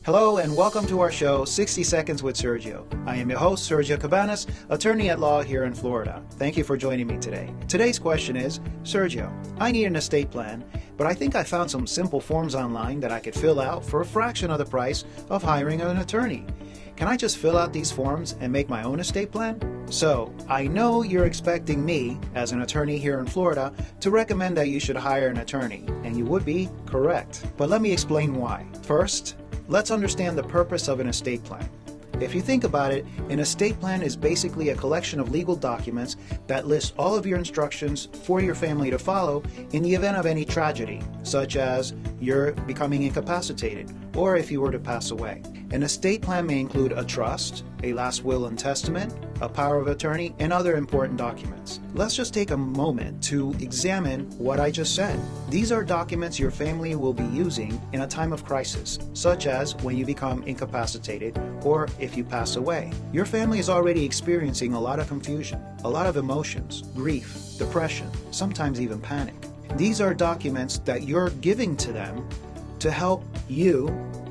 Hello and welcome to our show, 60 Seconds with Sergio. I am your host, Sergio Cabanas, attorney at law here in Florida. Thank you for joining me today. Today's question is, Sergio, I need an estate plan, but I think I found some simple forms online that I could fill out for a fraction of the price of hiring an attorney. Can I just fill out these forms and make my own estate plan? So, I know you're expecting me, as an attorney here in Florida, to recommend that you should hire an attorney, and you would be correct. But let me explain why. First, let's understand the purpose of an estate plan. If you think about it, an estate plan is basically a collection of legal documents that list all of your instructions for your family to follow in the event of any tragedy, such as you're becoming incapacitated or if you were to pass away. An estate plan may include a trust, a last will and testament, a power of attorney, and other important documents. Let's just take a moment to examine what I just said. These are documents your family will be using in a time of crisis, such as when you become incapacitated or if you pass away. Your family is already experiencing a lot of confusion, a lot of emotions, grief, depression, sometimes even panic. These are documents that you're giving to them to help you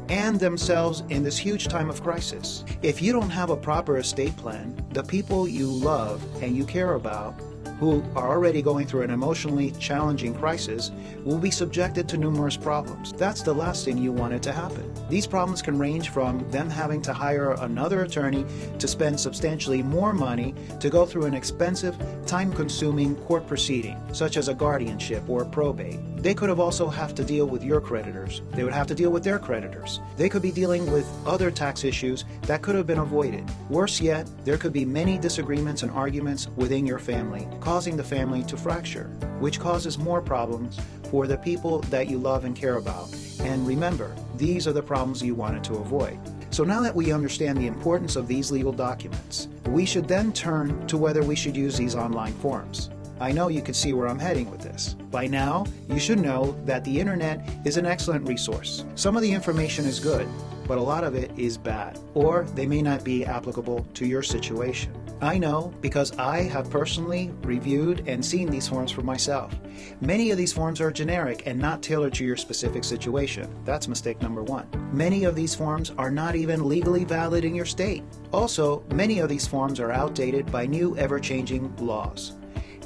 and themselves in this huge time of crisis. If you don't have a proper estate plan, the people you love and you care about, who are already going through an emotionally challenging crisis, will be subjected to numerous problems. That's the last thing you want it to happen. These problems can range from them having to hire another attorney to spend substantially more money to go through an expensive, time-consuming court proceeding, such as a guardianship or probate. They could have also have to deal with your creditors. They would have to deal with their creditors. They could be dealing with other tax issues that could have been avoided. Worse yet, there could be many disagreements and arguments within your family, causing the family to fracture, which causes more problems for the people that you love and care about. And remember, these are the problems you wanted to avoid. So now that we understand the importance of these legal documents, we should then turn to whether we should use these online forms. I know you can see where I'm heading with this. By now, you should know that the internet is an excellent resource. Some of the information is good, but a lot of it is bad, or they may not be applicable to your situation. I know because I have personally reviewed and seen these forms for myself. Many of these forms are generic and not tailored to your specific situation. That's mistake number one. Many of these forms are not even legally valid in your state. Also, many of these forms are outdated by new ever-changing laws.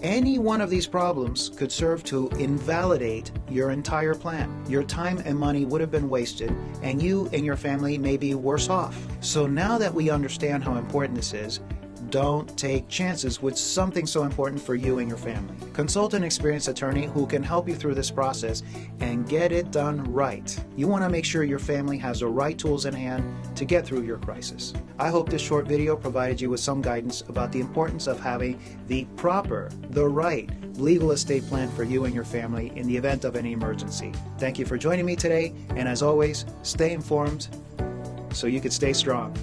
Any one of these problems could serve to invalidate your entire plan. Your time and money would have been wasted, and you and your family may be worse off. So now that we understand how important this is, don't take chances with something so important for you and your family. Consult an experienced attorney who can help you through this process and get it done right. You want to make sure your family has the right tools in hand to get through your crisis. I hope this short video provided you with some guidance about the importance of having the right legal estate plan for you and your family in the event of any emergency. Thank you for joining me today, and as always, stay informed so you can stay strong.